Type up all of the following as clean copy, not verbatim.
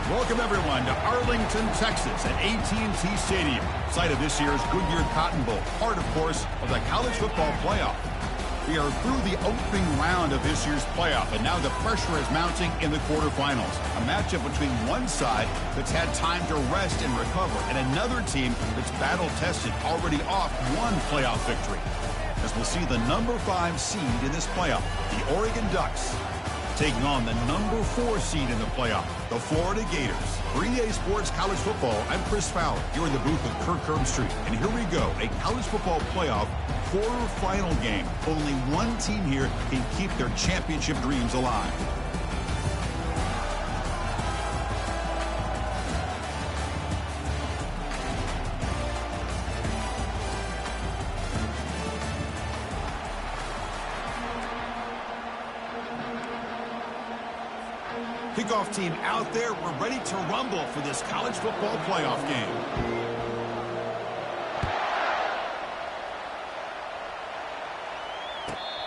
Welcome, everyone, to Arlington, Texas at AT&T Stadium, site of this year's Goodyear Cotton Bowl, part, of course, of the college football playoff. We are through the opening round of this year's playoff, and now the pressure is mounting in the quarterfinals. A matchup between one side that's had time to rest and recover, and another team that's battle-tested, already off one playoff victory. As we'll see the number 5 seed in this playoff, the Oregon Ducks, taking on the number 4 seed in the playoff, the Florida Gators. For EA Sports College Football, I'm Chris Fowler, here in the booth with Kirk Herbstreit. And here we go, a college football playoff quarterfinal game. Only one team here can keep their championship dreams alive. Kickoff team out there. We're ready to rumble for this college football playoff game.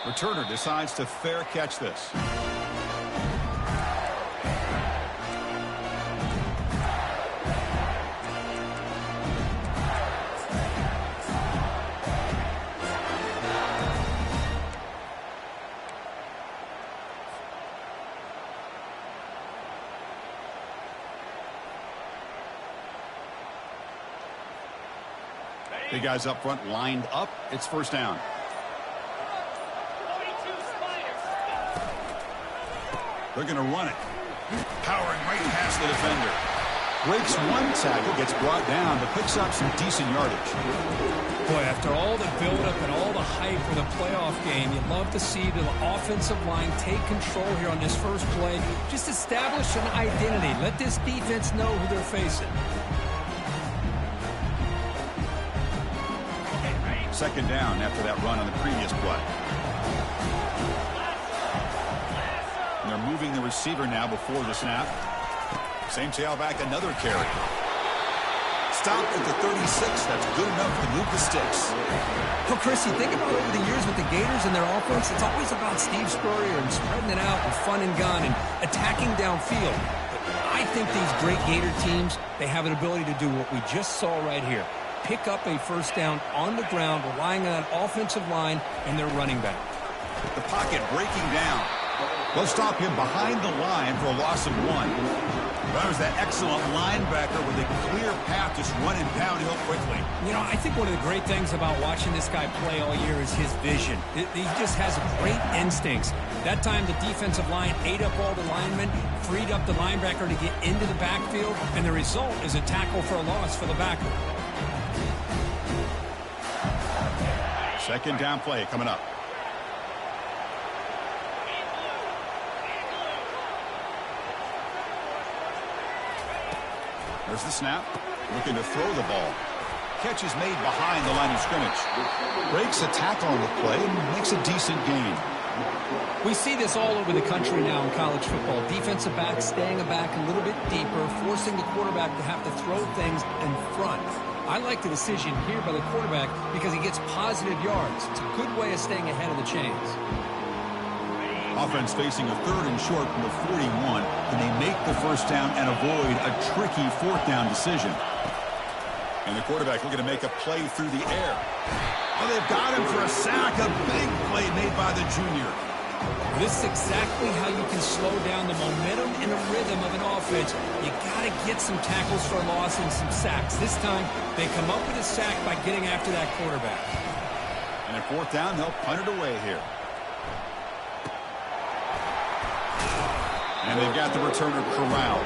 Returner decides to fair catch this. Big guys up front lined up. It's first down. They're going to run it. Powering right past the defender. Breaks one tackle, gets brought down, but picks up some decent yardage. Boy, after all the buildup and all the hype for the playoff game, you'd love to see the offensive line take control here on this first play. Just establish an identity. Let this defense know who they're facing. Second down after that run on the previous play. And they're moving the receiver now before the snap. Same tailback, another carry. Stop at the 36. That's good enough to move the sticks. Well, Chris, you think about over the years with the Gators and their offense, it's always about Steve Spurrier and spreading it out and fun and gun and attacking downfield. But I think these great Gator teams, they have an ability to do what we just saw right here. Pick up a first down on the ground, relying on that offensive line and their running back. The pocket breaking down. They'll stop him behind the line for a loss of 1. That was that excellent linebacker with a clear path just running downhill quickly. You know, I think one of the great things about watching this guy play all year is his vision. He just has great instincts. That time the defensive line ate up all the linemen, freed up the linebacker to get into the backfield, and the result is a tackle for a loss for the backer. Second down play coming up. There's the snap. Looking to throw the ball. Catch is made behind the line of scrimmage. Breaks a tackle on the play and makes a decent gain. We see this all over the country now in college football. Defensive backs staying back a little bit deeper, forcing the quarterback to have to throw things in front. I like the decision here by the quarterback because he gets positive yards. It's a good way of staying ahead of the chains. Offense facing a 3rd and short from the 41. Can they make the first down and avoid a tricky 4th down decision? And the quarterback looking to make a play through the air. Oh, they've got him for a sack. A big play made by the junior. This is exactly how you can slow down the momentum and the rhythm of an offense. You got to get some tackles for a loss and some sacks. This time, they come up with a sack by getting after that quarterback. And at 4th down, they'll punt it away here. And they've got the returner corralled.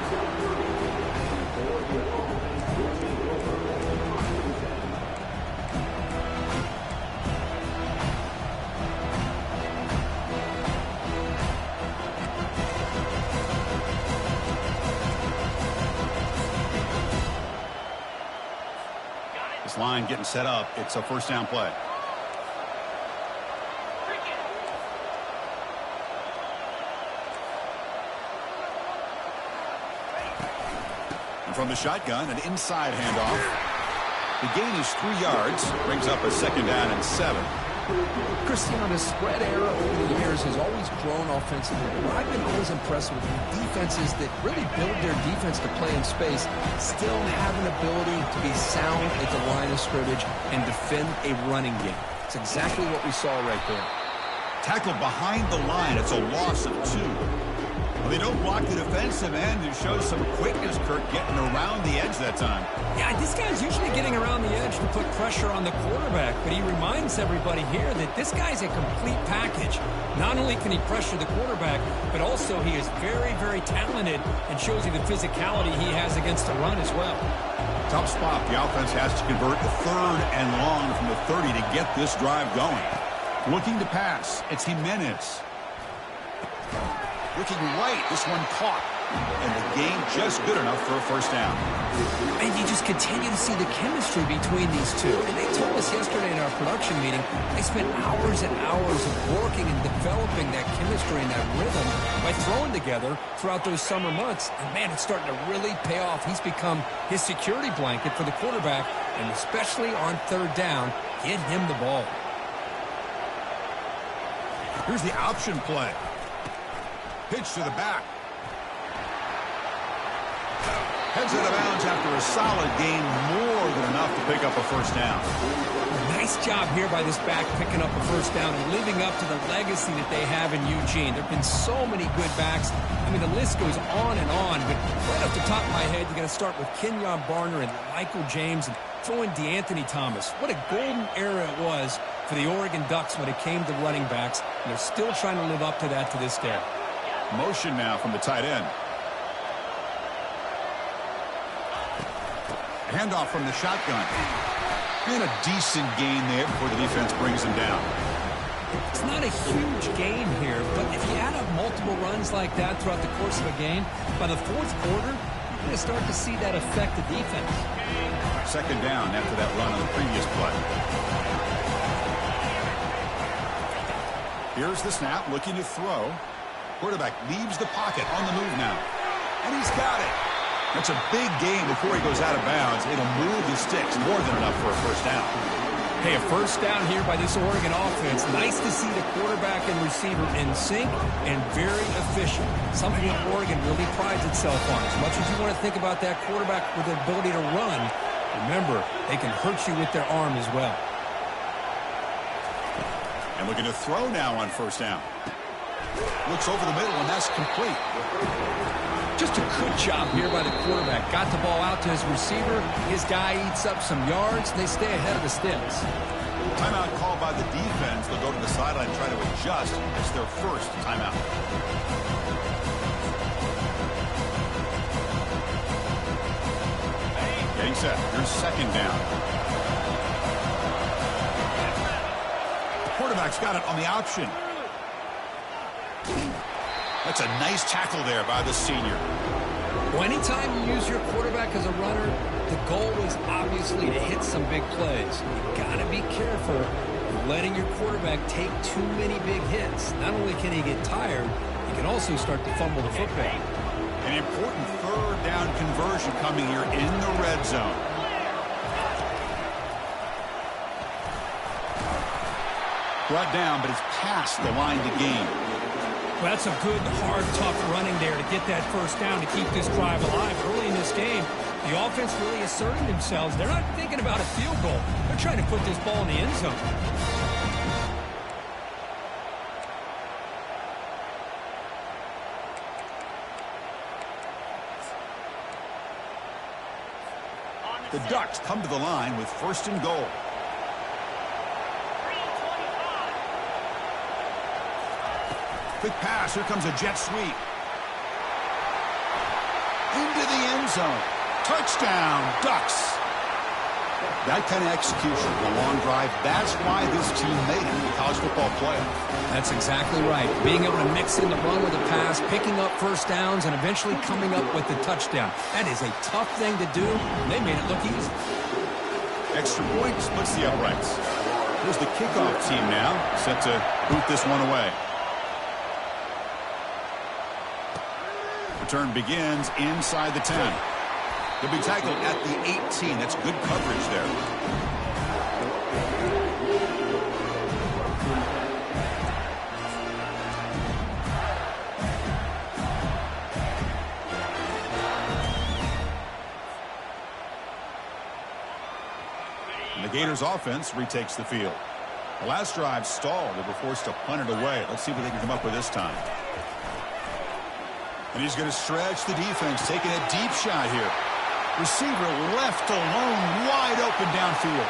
This line getting set up. It's a first down play. From the shotgun, an inside handoff. The gain is 3 yards, brings up a 2nd down and 7. Cristiano, the spread era over the years has always grown offensively. What I've been always impressed with defenses that really build their defense to play in space still have an ability to be sound at the line of scrimmage and defend a running game. It's exactly what we saw right there. Tackled behind the line. It's a loss of 2. Well, they don't block the defensive end. It shows some quickness, Kirk, getting around the edge that time. Yeah, this guy's usually getting around the edge to put pressure on the quarterback, but he reminds everybody here that this guy's a complete package. Not only can he pressure the quarterback, but also he is very, very talented and shows you the physicality he has against the run as well. Tough spot. The offense has to convert the 3rd and long from the 30 to get this drive going. Looking to pass. It's Jimenez. Looking right. This one caught. And the game just good enough for a first down. And you just continue to see the chemistry between these two. And they told us yesterday in our production meeting, they spent hours and hours of working and developing that chemistry and that rhythm by throwing together throughout those summer months. And, man, it's starting to really pay off. He's become his security blanket for the quarterback, and especially on 3rd down, get him the ball. Here's the option play. Pitch to the back. Heads out of bounds after a solid gain, more than enough to pick up a first down. Nice job here by this back picking up a first down and living up to the legacy that they have in Eugene. There have been so many good backs. I mean, the list goes on and on, but right off the top of my head, you got to start with Kenyon Barner and Michael James and throw in DeAnthony Thomas. What a golden era it was for the Oregon Ducks when it came to running backs, and they're still trying to live up to that to this day. Motion now from the tight end. Handoff from the shotgun. And a decent gain there before the defense brings him down. It's not a huge gain here, but if you add up multiple runs like that throughout the course of a game, by the 4th quarter, you're going to start to see that affect the defense. 2nd down after that run on the previous play. Here's the snap, looking to throw. Quarterback leaves the pocket, on the move now. And he's got it. That's a big gain before he goes out of bounds. It'll move the sticks, more than enough for a first down. Hey, a first down here by this Oregon offense. Nice to see the quarterback and receiver in sync and very efficient. Something that Oregon really prides itself on. As much as you want to think about that quarterback with the ability to run, remember, they can hurt you with their arm as well. And looking to throw now on first down. Looks over the middle, and that's complete. Just a good job here by the quarterback. Got the ball out to his receiver. His guy eats up some yards. They stay ahead of the sticks. Timeout called by the defense. They'll go to the sideline and try to adjust. It's their first timeout. Getting set. Here's 2nd down. The quarterback's got it on the option. That's a nice tackle there by the senior. Well, anytime you use your quarterback as a runner, the goal is obviously to hit some big plays. You got to be careful of letting your quarterback take too many big hits. Not only can he get tired, he can also start to fumble the football. An important 3rd down conversion coming here in the red zone. Brought down, but it's past the line to gain. Well, that's a good, hard, tough running there to get that first down to keep this drive alive. Early in this game, the offense really asserting themselves. They're not thinking about a field goal. They're trying to put this ball in the end zone. The Ducks come to the line with 1st and goal. Quick pass. Here comes a jet sweep. Into the end zone. Touchdown, Ducks. That kind of execution, the long drive, that's why this team made it in the college football playoff. That's exactly right. Being able to mix in the run with the pass, picking up first downs, and eventually coming up with the touchdown. That is a tough thing to do, and they made it look easy. Extra point splits the uprights. Here's the kickoff team now, set to boot this one away. Return begins inside the 10. They'll be tackled at the 18. That's good coverage there. Gators offense retakes the field. The last drive stalled. They were forced to punt it away. Let's see what they can come up with this time. And he's going to stretch the defense, taking a deep shot here. Receiver left alone, wide open downfield.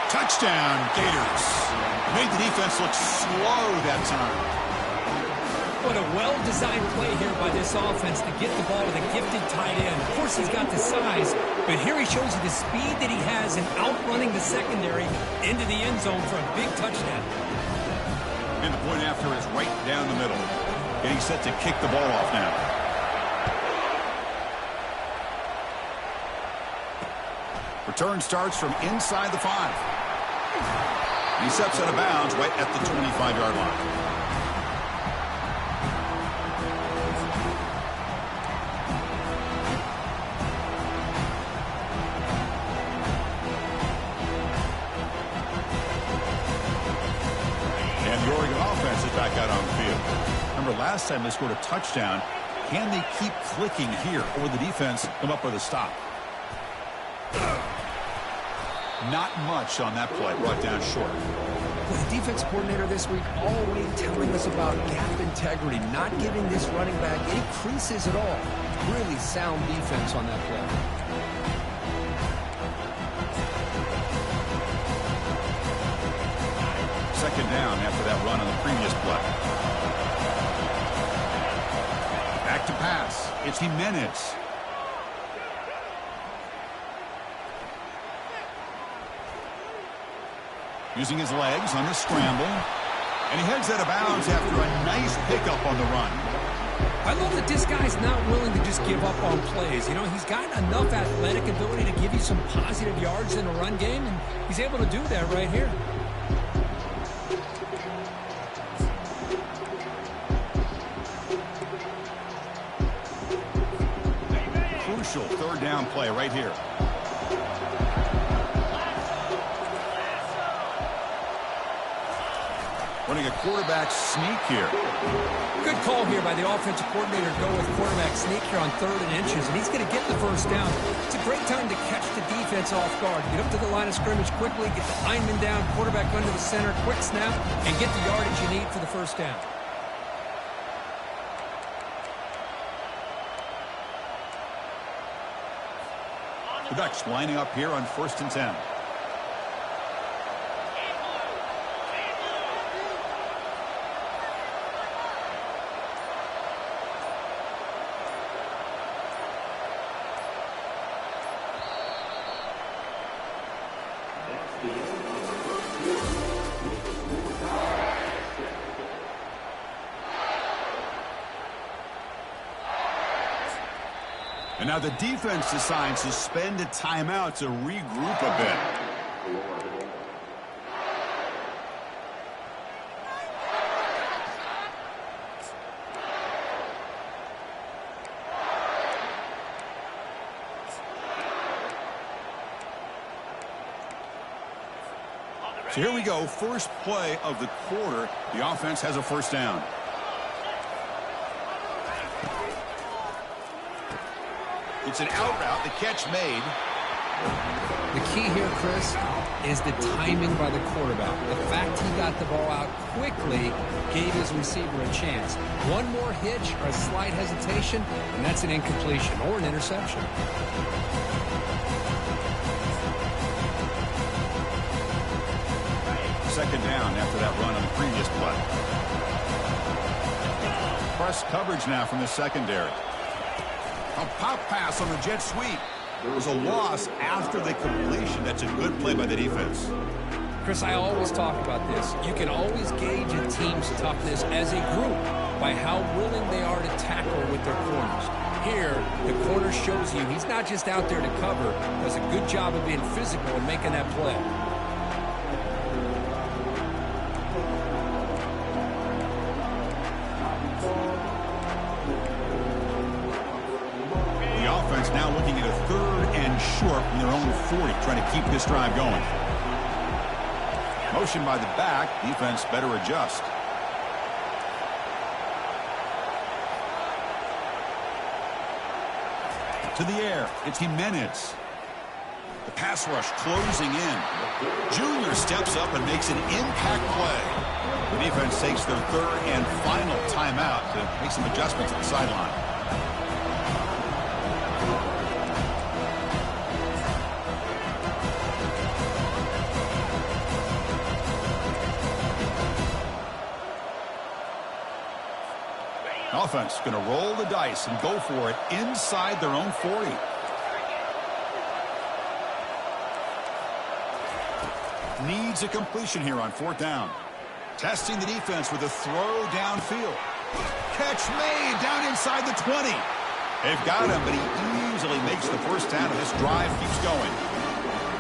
Touchdown, Gators. Made the defense look slow that time. What a well-designed play here by this offense to get the ball with a gifted tight end. Of course, he's got the size, but here he shows you the speed that he has in outrunning the secondary into the end zone for a big touchdown. And the point after is right down the middle. Getting set to kick the ball off now. Return starts from inside the 5. He steps out of bounds right at the 25-yard line. Back out on the field. Remember, last time they scored a touchdown. Can they keep clicking here, or the defense come up with a stop? Not much on that play, brought down short. Well, the defense coordinator this week always telling us about gap integrity, not giving this running back any creases at all. Really sound defense on that play. Second down after that run on the previous play. Back to pass. It's Jimenez. Using his legs on the scramble. And he heads out of bounds after a nice pickup on the run. I love that this guy's not willing to just give up on plays. You know, he's got enough athletic ability to give you some positive yards in a run game, and he's able to do that right here. Third down play right here. Running a quarterback sneak here. Good call here by the offensive coordinator to go with quarterback sneak here on 3rd and inches, and he's going to get the first down. It's a great time to catch the defense off guard. Get up to the line of scrimmage quickly, get the lineman down, quarterback under the center, quick snap, and get the yardage you need for the first down. The Ducks lining up here on 1st and 10. And now the defense decides to spend a timeout to regroup a bit. So here we go, first play of the quarter. The offense has a first down. It's an out route, the catch made. The key here, Chris, is the timing by the quarterback. The fact he got the ball out quickly gave his receiver a chance. One more hitch or a slight hesitation, and that's an incompletion or an interception. Second down after that run on the previous play. Press coverage now from the secondary. A pop pass on the jet sweep. There was a loss after the completion. That's a good play by the defense. Chris, I always talk about this. You can always gauge a team's toughness as a group by how willing they are to tackle with their corners. Here, the corner shows you he's not just out there to cover, does a good job of being physical and making that play. Now looking at a 3rd and short from their own 40, trying to keep this drive going. Motion by the back. Defense better adjust. To the air. It's Jimenez. The pass rush closing in. Junior steps up and makes an impact play. The defense takes their third and final timeout to make some adjustments at the sideline. Offense going to roll the dice and go for it inside their own 40. Needs a completion here on 4th down. Testing the defense with a throw downfield. Catch made down inside the 20. They've got him, but he easily makes the first down, and this drive keeps going.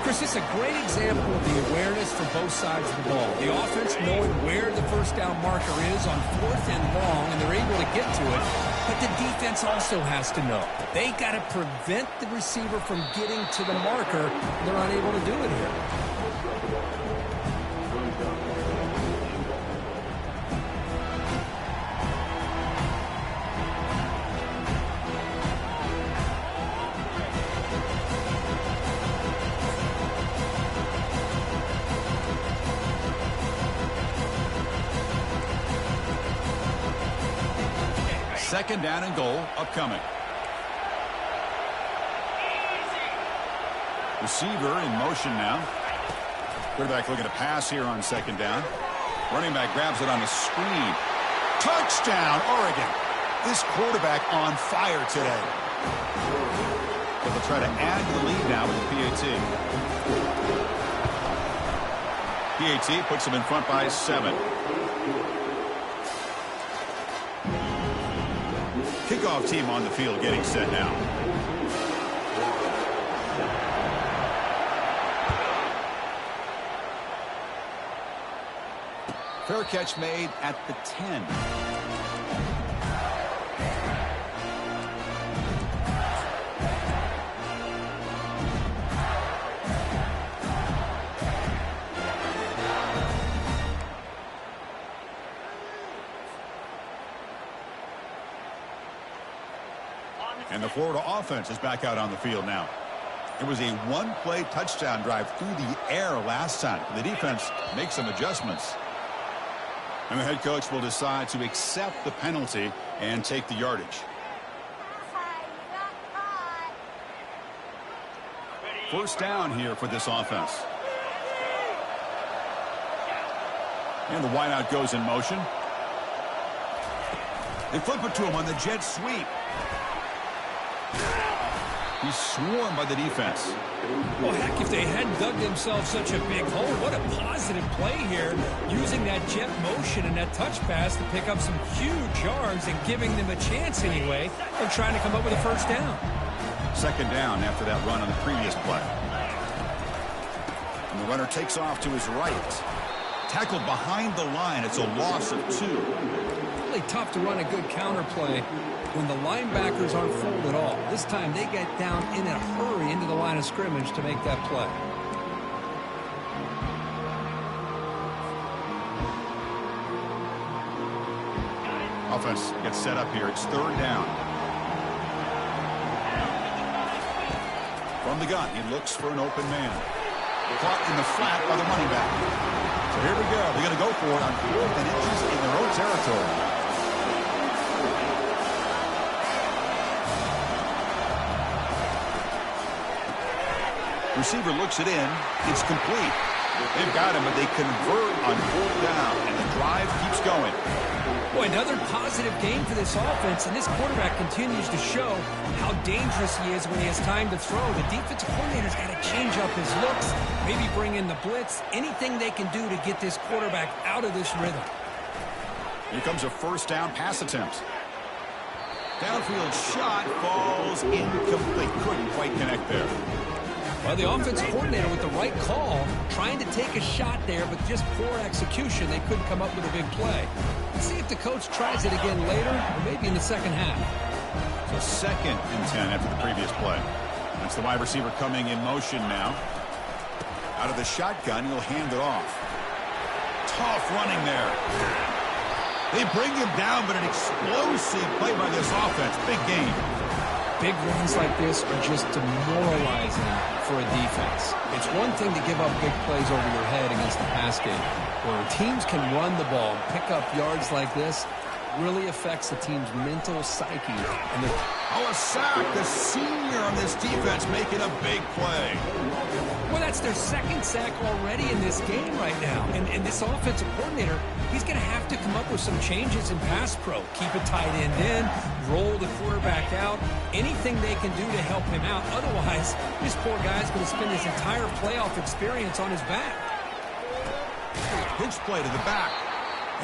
Chris, it's a great example of the awareness for both sides of the ball. The offense knowing where the first down marker is on 4th and long, and they're able to get to it. But the defense also has to know. They got to prevent the receiver from getting to the marker. They're unable to do it here. Second down and goal upcoming. Receiver in motion now. Quarterback looking to pass here on 2nd down. Running back grabs it on the screen. Touchdown, Oregon. This quarterback on fire today. But they'll try to add to the lead now with the PAT. PAT puts them in front by 7. Kickoff team on the field getting set now. Fair catch made at the 10. And the Florida offense is back out on the field now. It was a one-play touchdown drive through the air last time. The defense makes some adjustments. And the head coach will decide to accept the penalty and take the yardage. First down here for this offense. And the wideout goes in motion. They flip it to him on the jet sweep. He's swarmed by the defense. Well, heck, if they hadn't dug themselves such a big hole, what a positive play here, using that jet motion and that touch pass to pick up some huge yards and giving them a chance anyway of trying to come up with a first down. Second down after that run on the previous play. And the runner takes off to his right. Tackled behind the line. It's a loss of 2. Really tough to run a good counter play when the linebackers aren't fooled at all. This time they get down in a hurry into the line of scrimmage to make that play. Offense gets set up here. It's 3rd down. From the gun, he looks for an open man. Caught in the flat by the running back. So here we go. They're going to go for it on 4th and inches in their own territory. Receiver looks it in. It's complete. They've got him, but they convert on 4th down, and the drive keeps going. Boy, another positive game for this offense, and this quarterback continues to show how dangerous he is when he has time to throw. The defensive coordinator's got to change up his looks, maybe bring in the blitz, anything they can do to get this quarterback out of this rhythm. Here comes a first down pass attempt. Downfield shot falls incomplete. Couldn't quite connect there. Well, the offensive coordinator with the right call, trying to take a shot there, but just poor execution. They couldn't come up with a big play. Let's see if the coach tries it again later, or maybe in the second half. So 2nd and 10 after the previous play. That's the wide receiver coming in motion now. Out of the shotgun, he'll hand it off. Tough running there. They bring him down, but an explosive play by this offense. Big game. Big runs like this are just demoralizing for a defense. It's one thing to give up big plays over your head against the pass game. Where teams can run the ball and pick up yards like this, really affects the team's mental psyche. And oh, a sack. The senior on this defense making a big play. Well, that's their second sack already in this game right now. And this offensive coordinator, he's going to have to come up with some changes in pass pro. Keep a tight end in, roll the quarterback out, anything they can do to help him out. Otherwise, this poor guy's going to spend his entire playoff experience on his back. Pitch play to the back.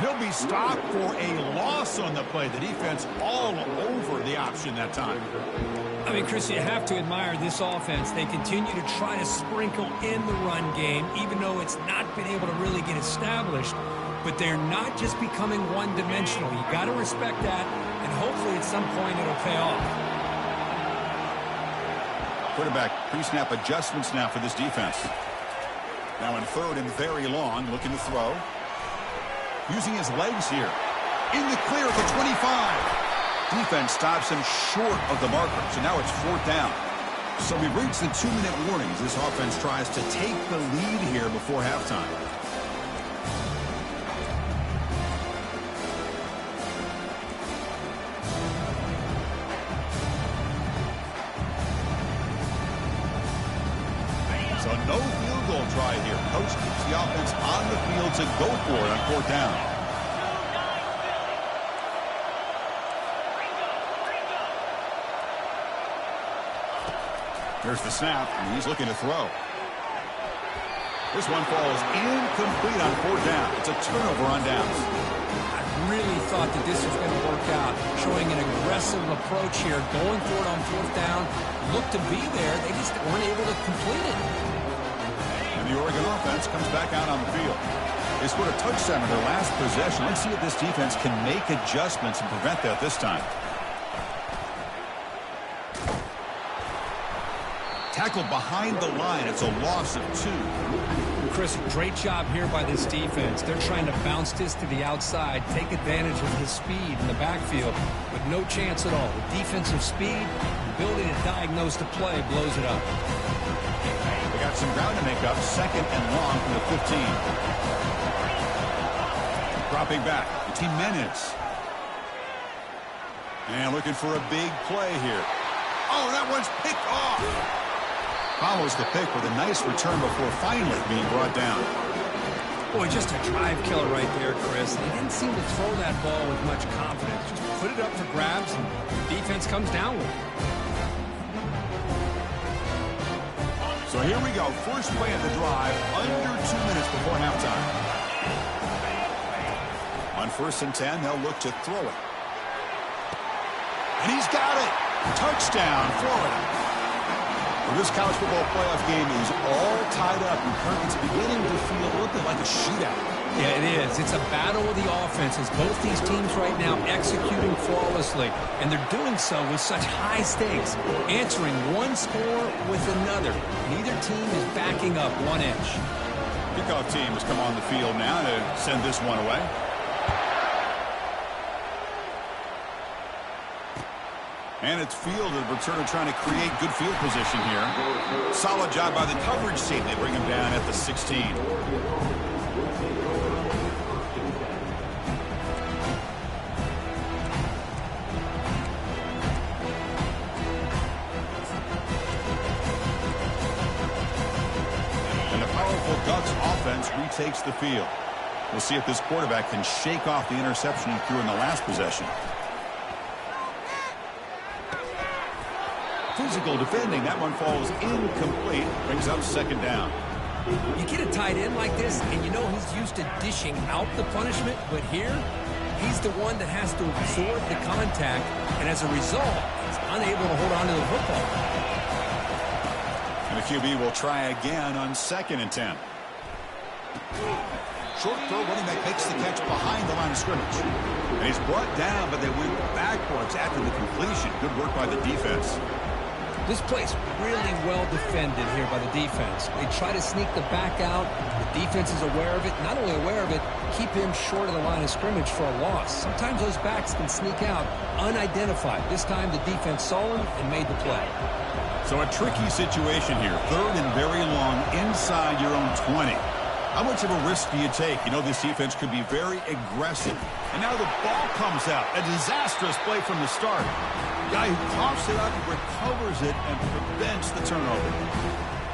He'll be stopped for a loss on the play. The defense all over the option that time. I mean, Chris, you have to admire this offense. They continue to try to sprinkle in the run game, even though it's not been able to really get established. But they're not just becoming one-dimensional. You got to respect that, and hopefully at some point it'll pay off. Quarterback pre-snap adjustments now for this defense. Now in third and very long, looking to throw. Using his legs here. In the clear at the 25. Defense stops him short of the marker. So now it's fourth down. So we've reached the 2-minute warning as this offense tries to take the lead here before halftime. So no field goal try here. Coach keeps the offense on the field to go for it on fourth down. Here's the snap, and he's looking to throw. This one falls incomplete on fourth down. It's a turnover on downs. I really thought that this was going to work out, showing an aggressive approach here, going for it on fourth down. Looked to be there. They just weren't able to complete it. And the Oregon offense comes back out on the field. They scored a touchdown in their last possession. Let's see if this defense can make adjustments and prevent that this time. Tackled behind the line. It's a loss of 2. Chris, great job here by this defense. They're trying to bounce this to the outside, take advantage of his speed in the backfield, but no chance at all. The defensive speed, ability to diagnose the play, blows it up. They got some ground to make up. Second and long from the 15. Dropping back. Jimenez. And looking for a big play here. Oh, that one's picked off. Follows the pick with a nice return before finally being brought down. Boy, just a drive killer right there, Chris. They didn't seem to throw that ball with much confidence. Just put it up for grabs, and the defense comes down with it. So here we go. First play of the drive, under 2 minutes before halftime. On 1st and 10, they'll look to throw it. And he's got it. Touchdown, Florida. Well, this college football playoff game is all tied up, and Kirk, it's beginning to feel a little bit like a shootout. Yeah, it is. It's a battle of the offenses. Both these teams right now executing flawlessly, and they're doing so with such high stakes, answering one score with another. Neither team is backing up 1 inch. Kickoff team has come on the field now to send this one away. And it's fielded. Returner trying to create good field position here. Solid job by the coverage team. They bring him down at the 16. And the powerful Ducks offense retakes the field. We'll see if this quarterback can shake off the interception he threw in the last possession. Physical defending. That one falls incomplete. Brings up second down. You get a tight end like this, and you know he's used to dishing out the punishment, but here, he's the one that has to absorb the contact, and as a result, he's unable to hold on to the football. And the QB will try again on 2nd and 10. Short throw, running back makes the catch behind the line of scrimmage. And he's brought down, but they went backwards after the completion. Good work by the defense. This play's really well defended here by the defense. They try to sneak the back out. The defense is aware of it. Not only aware of it, keep him short of the line of scrimmage for a loss. Sometimes those backs can sneak out unidentified. This time the defense saw him and made the play. So a tricky situation here. 3rd and very long inside your own 20. How much of a risk do you take? You know this defense could be very aggressive. And now the ball comes out. A disastrous play from the start. Guy who coughs it up, recovers it, and prevents the turnover.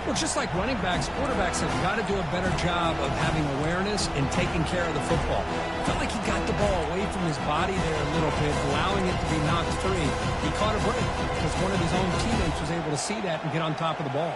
Well, just like running backs, quarterbacks have got to do a better job of having awareness and taking care of the football. Felt like he got the ball away from his body there a little bit, allowing it to be knocked free. He caught a break because one of his own teammates was able to see that and get on top of the ball.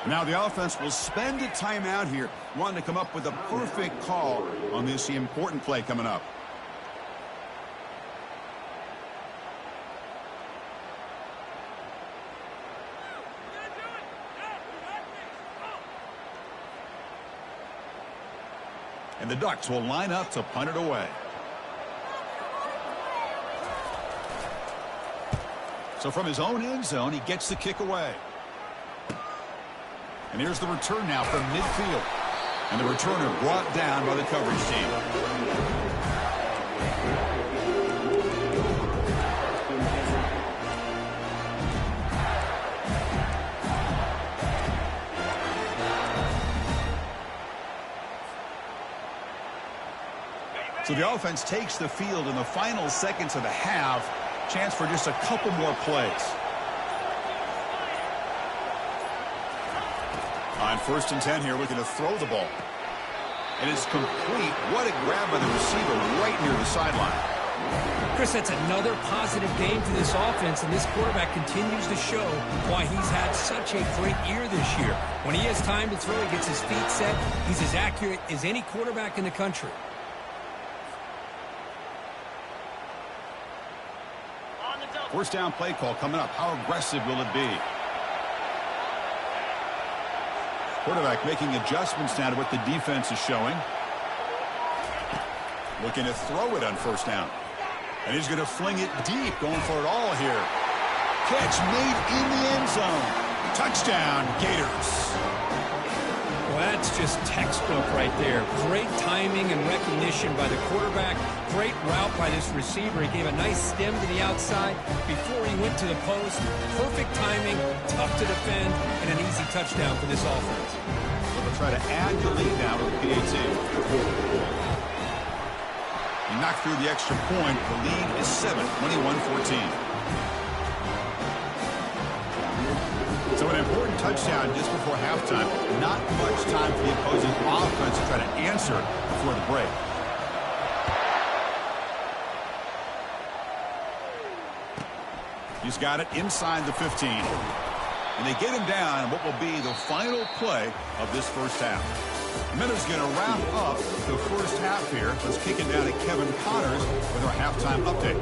Now the offense will spend a timeout here, wanting to come up with a perfect call on this important play coming up. And the Ducks will line up to punt it away. So from his own end zone, he gets the kick away. And here's the return now from midfield. And the returner brought down by the coverage team. So the offense takes the field in the final seconds of the half. Chance for just a couple more plays. On 1st and 10 here, looking to throw the ball. And it's complete. What a grab by the receiver right near the sideline. Chris, that's another positive game for this offense, and this quarterback continues to show why he's had such a great year this year. When he has time to throw, he gets his feet set. He's as accurate as any quarterback in the country. First down play call coming up. How aggressive will it be? Quarterback making adjustments now to what the defense is showing. Looking to throw it on 1st down. And he's going to fling it deep, going for it all here. Catch made in the end zone. Touchdown, Gators. Well, that's just textbook right there. Great timing and recognition by the quarterback. Great route by this receiver. He gave a nice stem to the outside before he went to the post. Perfect timing, tough to defend, and an easy touchdown for this offense. So they'll try to add the lead now with the PAT. He knocked through the extra point. The lead is 7, 21-14. So an important touchdown just before halftime. Not much time for the opposing offense to try to answer before the break. He's got it inside the 15. And they get him down in what will be the final play of this first half. Minutes going to wrap up the first half here. Let's kick it down to Kevin Connors with our halftime update.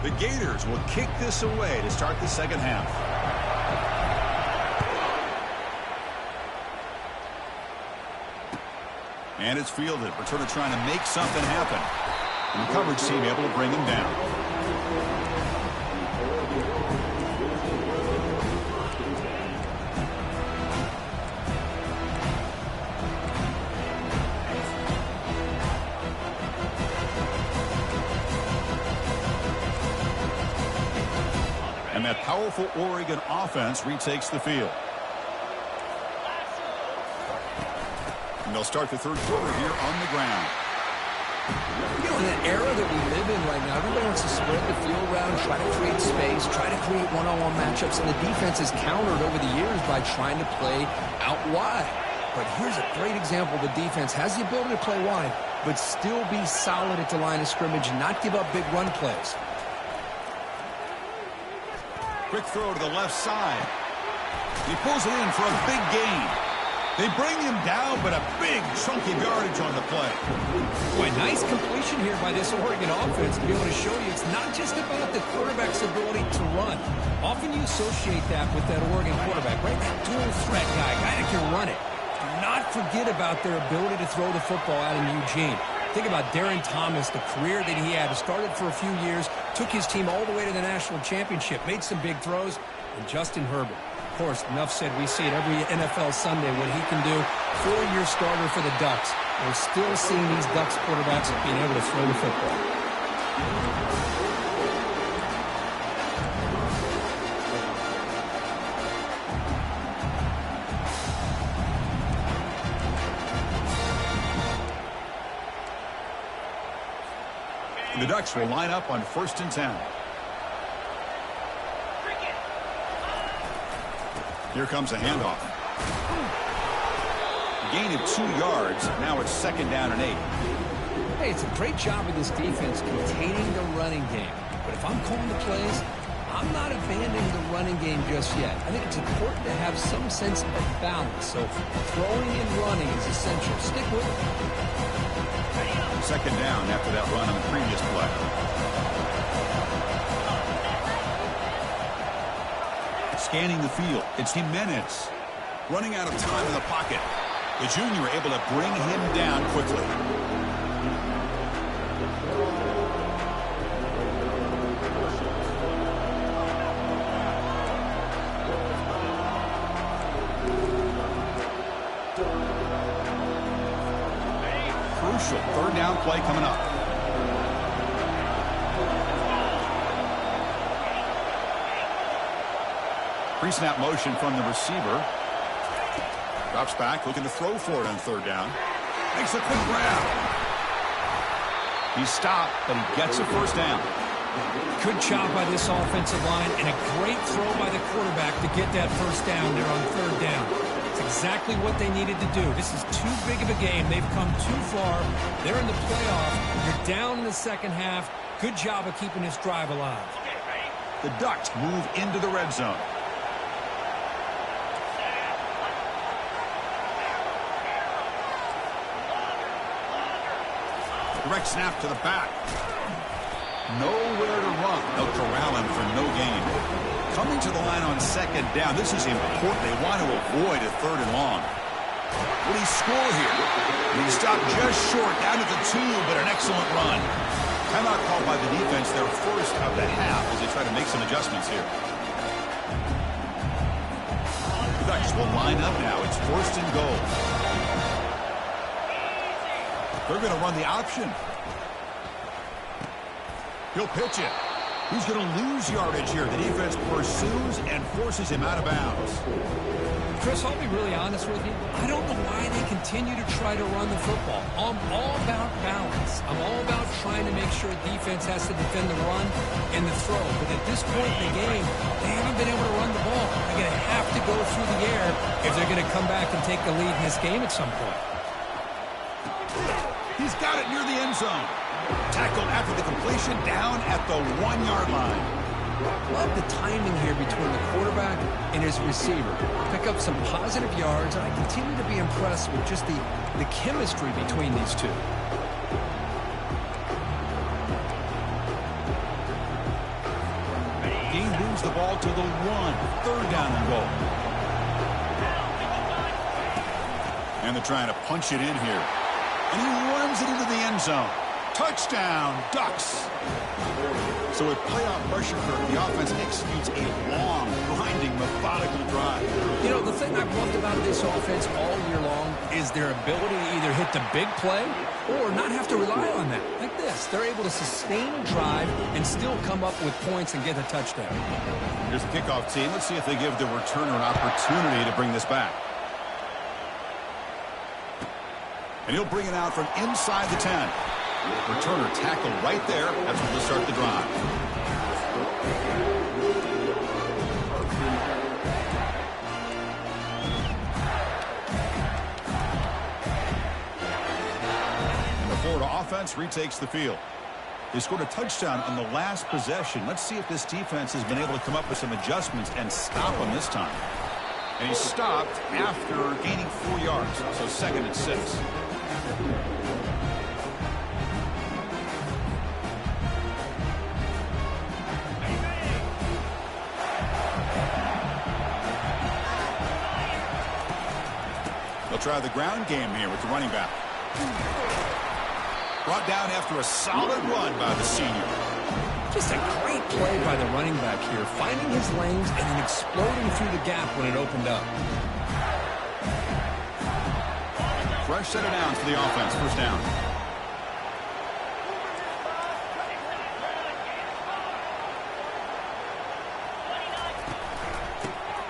The Gators will kick this away to start the second half. And it's fielded. Returner trying to make something happen. And the coverage team able to bring him down. And that powerful Oregon offense retakes the field. And they'll start the third quarter here on the ground. You know, in the era that we live in right now, everybody wants to spread the field around, try to create space, try to create one-on-one matchups, and the defense has countered over the years by trying to play out wide. But here's a great example. The defense has the ability to play wide, but still be solid at the line of scrimmage and not give up big run plays. Quick throw to the left side. He pulls it in for a big gain. They bring him down, but a big chunk of yardage on the play. Boy, nice completion here by this Oregon offense to be able to show you it's not just about the quarterback's ability to run. Often you associate that with that Oregon quarterback, right? That dual threat guy that can run it. Do not forget about their ability to throw the football out in Eugene. Think about Darren Thomas, the career that he had. Started for a few years, took his team all the way to the national championship, made some big throws, and Justin Herbert. Of course, enough said, we see it every NFL Sunday what he can do. 4-year starter for the Ducks. We're still seeing these Ducks quarterbacks being able to throw the football. The Ducks will line up on 1st and 10. Here comes a handoff. A gain of 2 yards. Now it's 2nd down and 8. Hey, it's a great job of this defense containing the running game. But if I'm calling the plays, I'm not abandoning the running game just yet. I think it's important to have some sense of balance. So throwing and running is essential. Stick with it. 2nd down after that run on the previous play. Scanning the field, it's Jimenez. Running out of time in the pocket. The junior able to bring him down quickly. Crucial 3rd down play coming up. Pre-snap motion from the receiver. Drops back, looking to throw for it on 3rd down. Makes a quick grab. He's stopped, but he gets a 1st down. Good job by this offensive line and a great throw by the quarterback to get that 1st down there on 3rd down. It's exactly what they needed to do. This is too big of a game. They've come too far. They're in the playoff. You're down in the 2nd half. Good job of keeping this drive alive. The Ducks move into the red zone. Direct snap to the back. Nowhere to run. They'll corral him for no gain. Coming to the line on 2nd down. This is important. They want to avoid a 3rd and long. Will he score here? And he stopped just short, down at the 2, but an excellent run. Timeout called by the defense, their 1st of the half, as they try to make some adjustments here. The Ducks will line up now. It's 1st and goal. They're going to run the option. He'll pitch it. He's going to lose yardage here. The defense pursues and forces him out of bounds. Chris, I'll be really honest with you. I don't know why they continue to try to run the football. I'm all about balance. I'm all about trying to make sure defense has to defend the run and the throw. But at this point in the game, they haven't been able to run the ball. They're going to have to go through the air if they're going to come back and take the lead in this game at some point. He's got it near the end zone. Tackled after the completion, down at the 1-yard line. Love the timing here between the quarterback and his receiver. Pick up some positive yards, and I continue to be impressed with just the chemistry between these two. He moves the ball to the 1. 3rd down and goal. And they're trying to punch it in here. And he runs it into the end zone. Touchdown, Ducks. So with playoff pressure, the offense executes a long, grinding, methodical drive. You know, the thing I've loved about this offense all year long is their ability to either hit the big play or not have to rely on that. Like this. They're able to sustain a drive and still come up with points and get a touchdown. Here's the kickoff team. Let's see if they give the returner an opportunity to bring this back. And he'll bring it out from inside the 10. Returner tackled right there. That's where they'll start the drive. And the Florida offense retakes the field. They scored a touchdown on the last possession. Let's see if this defense has been able to come up with some adjustments and stop them this time. And he stopped after gaining 4 yards, so 2nd and 6. They'll try the ground game here with the running back. Brought down after a solid run by the senior. Just a great play by the running back here, finding his lanes and then exploding through the gap when it opened up. Fresh set of downs for the offense. 1st down.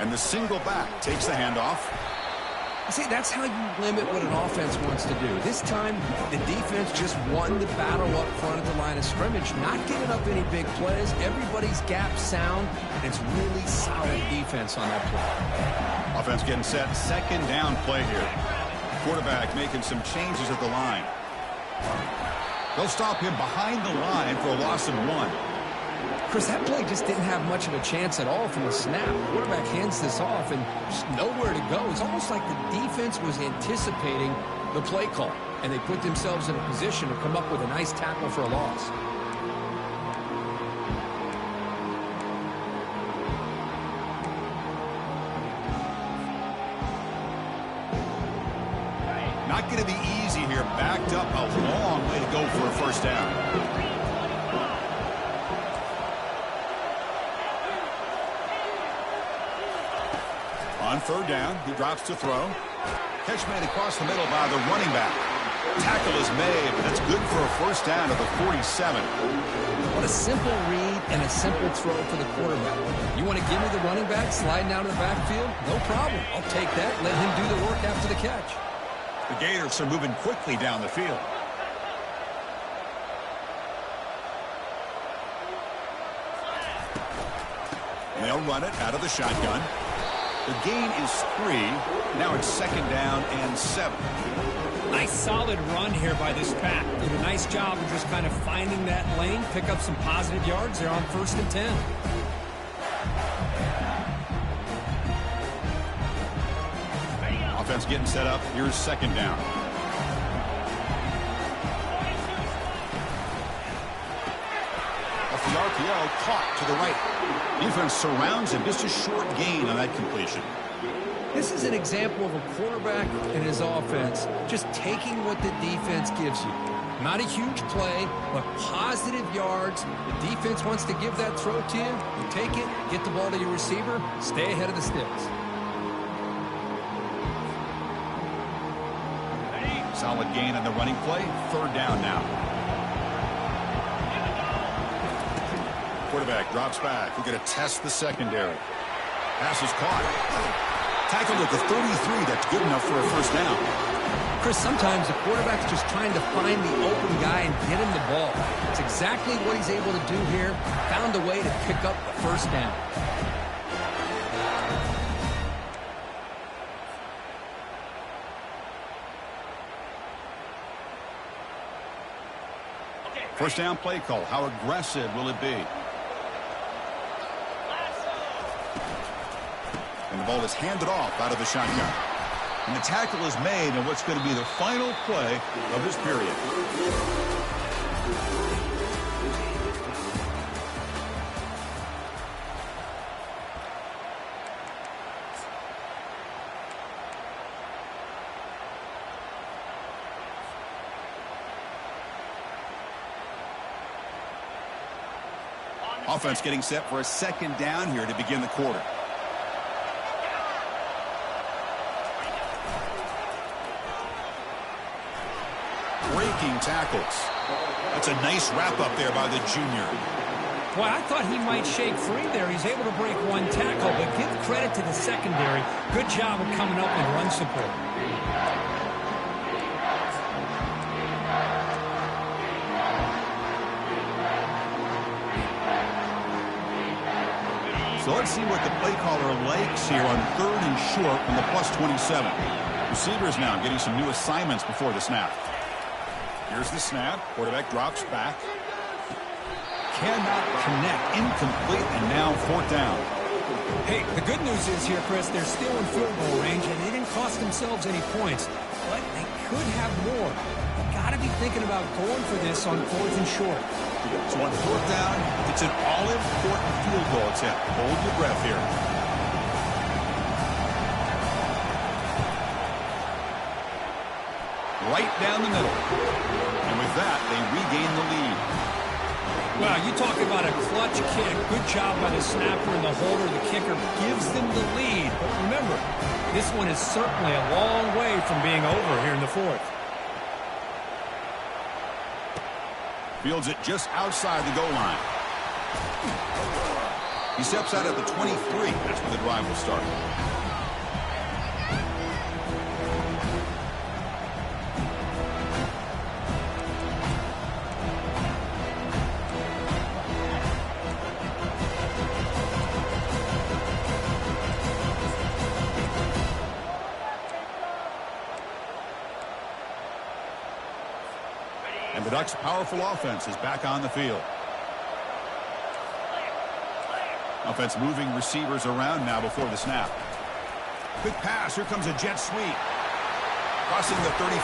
And the single back takes the handoff. See, that's how you limit what an offense wants to do. This time, the defense just won the battle up front at the line of scrimmage, not giving up any big plays. Everybody's gap sound, and it's really solid defense on that play. Offense getting set. 2nd down play here. Quarterback making some changes at the line. They'll stop him behind the line for a loss of 1. Chris, that play just didn't have much of a chance at all from the snap. The quarterback hands this off and just nowhere to go. It's almost like the defense was anticipating the play call, and they put themselves in a position to come up with a nice tackle for a loss. Not going to be easy here. Backed up a long way to go for a 1st down. On 3rd down, he drops to throw. Catch made across the middle by the running back. Tackle is made, but that's good for a 1st down to the 47. What a simple read and a simple throw for the quarterback. You want to give me the running back sliding out of the backfield? No problem. I'll take that. Let him do the work after the catch. The Gators are moving quickly down the field. And they'll run it out of the shotgun. The gain is 3. Now it's 2nd down and 7. Nice solid run here by this pack. Did a nice job of just kind of finding that lane, pick up some positive yards there on 1st and 10. Offense getting set up. Here's 2nd down. Off the RPO, caught to the right. Defense surrounds him. Just a short gain on that completion. This is an example of a quarterback and his offense just taking what the defense gives you. Not a huge play, but positive yards. The defense wants to give that throw to you. You take it, get the ball to your receiver, stay ahead of the sticks. Solid gain on the running play. 3rd down now. Quarterback drops back. We're going to test the secondary. Pass is caught. Tackled at the 33. That's good enough for a 1st down. Chris, sometimes the quarterback's just trying to find the open guy and get him the ball. It's exactly what he's able to do here. Found a way to pick up the 1st down. First down play call. How aggressive will it be? And the ball is handed off out of the shotgun. And the tackle is made in what's going to be the final play of this period. Offense getting set for a 2nd down here to begin the quarter. Breaking tackles. That's a nice wrap up there by the junior. Boy, I thought he might shake free there. He's able to break 1 tackle, but give credit to the secondary. Good job of coming up and run support. So let's see what the play caller likes here on 3rd and short from the +27. Receivers now getting some new assignments before the snap. Here's the snap. Quarterback drops back. Cannot connect. Incomplete, and now 4th down. Hey, the good news is here, Chris, they're still in field goal range, and they didn't cost themselves any points. But they could have more. You got to be thinking about going for this on 4th and short. So on 4th down, it's an all-important field goal attempt. Hold your breath here. Right down the middle. And with that, they regain the lead. Wow, you talk about a clutch kick. Good job by the snapper and the holder. The kicker gives them the lead. But remember, this one is certainly a long way from being over here in the 4th. Fields it just outside the goal line. He steps out at the 23. That's where the drive will start. And the Ducks' powerful offense is back on the field. Offense moving receivers around now before the snap. Quick pass. Here comes a jet sweep. Crossing the 35.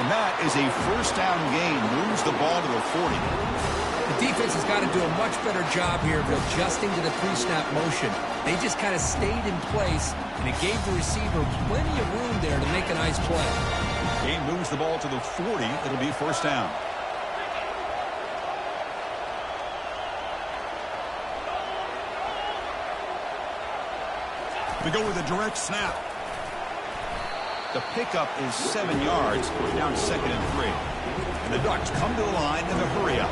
And that is a first down gain. Moves the ball to the 40. The defense has got to do a much better job here of adjusting to the pre-snap motion. They just kind of stayed in place, and it gave the receiver plenty of room there to make a nice play. Game moves the ball to the 40. It'll be first down. We go with a direct snap. The pickup is 7 yards. We're down 2nd and 3. And the Ducks come to the line in a hurry-up.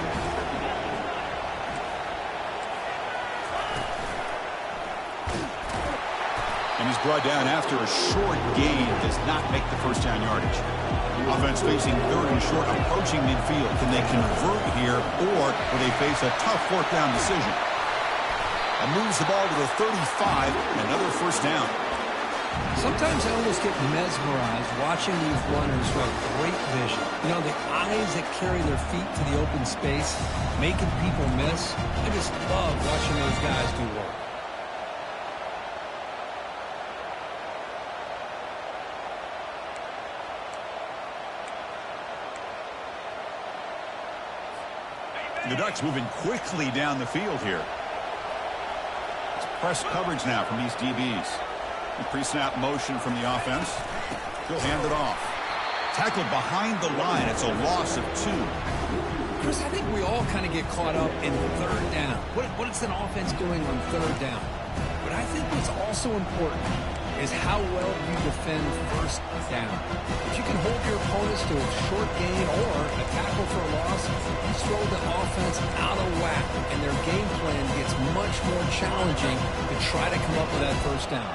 And he's brought down after a short gain. Does not make the first down yardage. Offense facing 3rd and short, approaching midfield. Can they convert here, or will they face a tough 4th down decision? And moves the ball to the 35. Another first down. Sometimes I almost get mesmerized watching these runners who have great vision. You know, the eyes that carry their feet to the open space, making people miss. I just love watching those guys do work. The Ducks moving quickly down the field here. It's press coverage now from these DBs. The pre-snap motion from the offense. He'll hand it off. Tackled behind the line. It's a loss of 2. Chris, I think we all kind of get caught up in 3rd down. What is an offense doing on 3rd down? But I think what's also important is how well you defend 1st down. If you can hold your opponents to a short gain or a tackle for a loss, you throw the offense out of whack, and their game plan gets much more challenging to try to come up with that 1st down.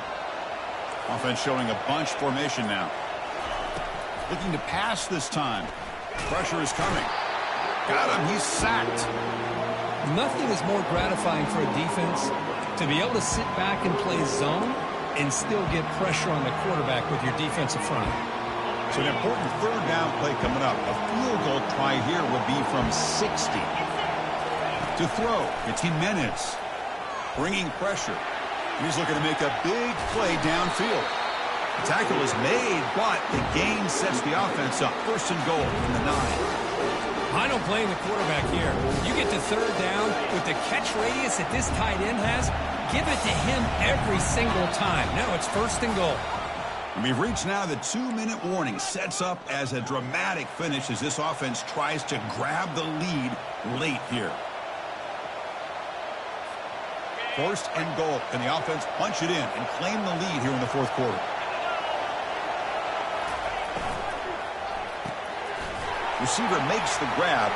Offense showing a bunch formation now. Looking to pass this time. Pressure is coming. Got him. He's sacked. Nothing is more gratifying for a defense to be able to sit back and play zone and still get pressure on the quarterback with your defensive front. So an important 3rd down play coming up. A field goal try here would be from 60. To throw, it's Jimenez. Bringing pressure. He's looking to make a big play downfield. The tackle is made, but the gain sets the offense up. 1st and goal from the 9. I don't blame the quarterback here. You get to 3rd down with the catch radius that this tight end has, give it to him every single time. Now it's 1st and goal. And we've reached now the 2-minute warning. Sets up as a dramatic finish as this offense tries to grab the lead late here. 1st and goal. Can the offense punch it in and claim the lead here in the 4th quarter? Receiver makes the grab.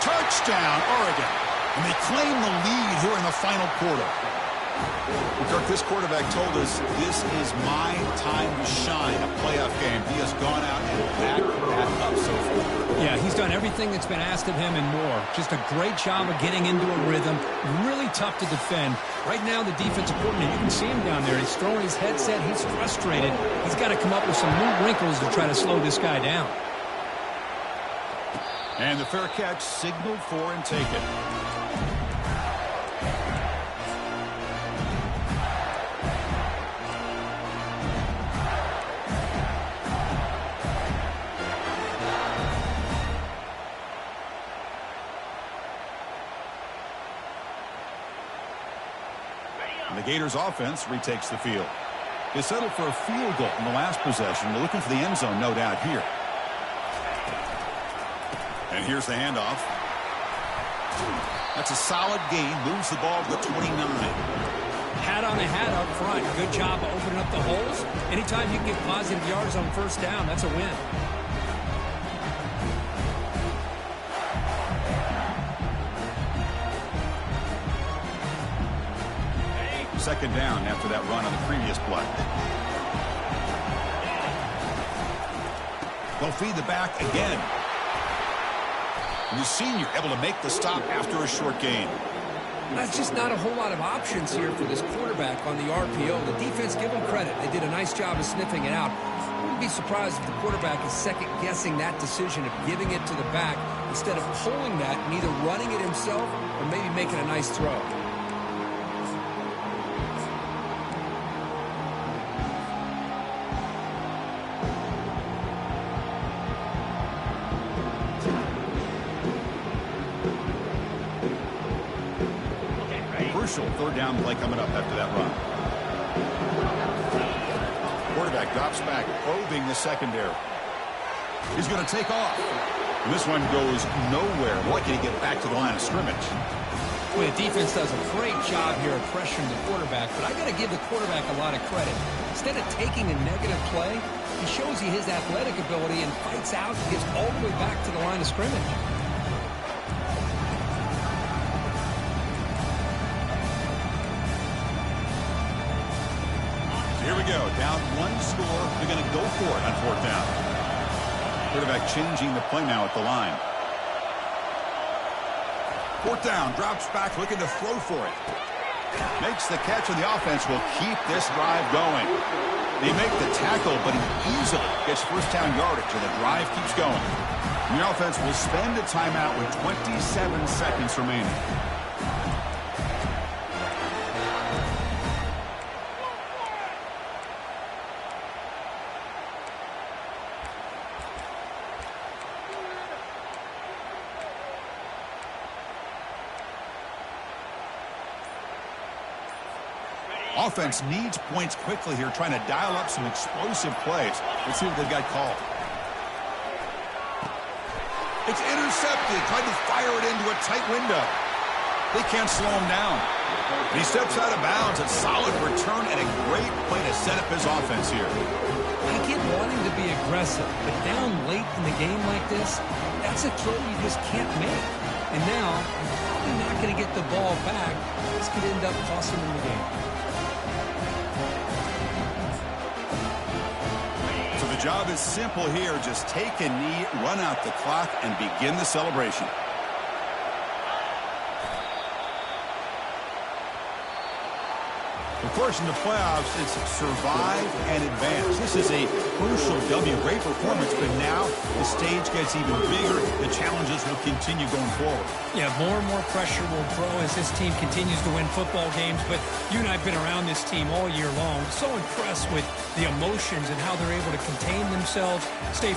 Touchdown, Oregon. And they claim the lead here in the final quarter. Kirk, this quarterback told us this is my time to shine, a playoff game. He has gone out and backed that up so far. Yeah, he's done everything that's been asked of him and more. Just a great job of getting into a rhythm. Really tough to defend. Right now, the defensive coordinator, you can see him down there. He's throwing his headset. He's frustrated. He's got to come up with some new wrinkles to try to slow this guy down. And the fair catch signaled for and taken. Gators offense retakes the field. They settled for a field goal in the last possession. They're looking for the end zone, no doubt, here. And here's the handoff. That's a solid gain. Moves the ball to the 29. Hat on a hat up front. Good job of opening up the holes. Anytime you can get positive yards on first down, that's a win. Second down after that run on the previous play. They'll feed the back again. And the senior able to make the stop after a short gain. That's just not a whole lot of options here for this quarterback on the RPO. The defense, give them credit. They did a nice job of sniffing it out. I wouldn't be surprised if the quarterback is second-guessing that decision of giving it to the back instead of pulling that and either running it himself or maybe making a nice throw. Third down play coming up after that run. Quarterback drops back, probing the secondary. He's going to take off. And this one goes nowhere. What can he get back to the line of scrimmage? Well, the defense does a great job here of pressuring the quarterback, but I got to give the quarterback a lot of credit. Instead of taking a negative play, he shows you his athletic ability and fights out and gets all the way back to the line of scrimmage. Here we go. Down one score. They're going to go for it on fourth down. Quarterback changing the play now at the line. Fourth down. Drops back looking to throw for it. Makes the catch, and the offense will keep this drive going. They make the tackle, but he easily gets first down yardage, and the drive keeps going. And the offense will spend a timeout with 27 seconds remaining. Offense needs points quickly here, trying to dial up some explosive plays. Let's see what they've got called. It's intercepted. Tried to fire it into a tight window. They can't slow him down. And he steps out of bounds. A solid return and a great play to set up his offense here. I get wanting to be aggressive, but down late in the game like this, that's a throw you just can't make. And now, you're probably not going to get the ball back. This could end up costing him the game. The job is simple here. Just take a knee, run out the clock, and begin the celebration. Of course, in the playoffs, it's survive and advance. This is a crucial W. Great performance, but now the stage gets even bigger. The challenges will continue going forward. Yeah, more and more pressure will grow as this team continues to win football games, but you and I have been around this team all year long. So impressed with the emotions and how they're able to contain themselves, stay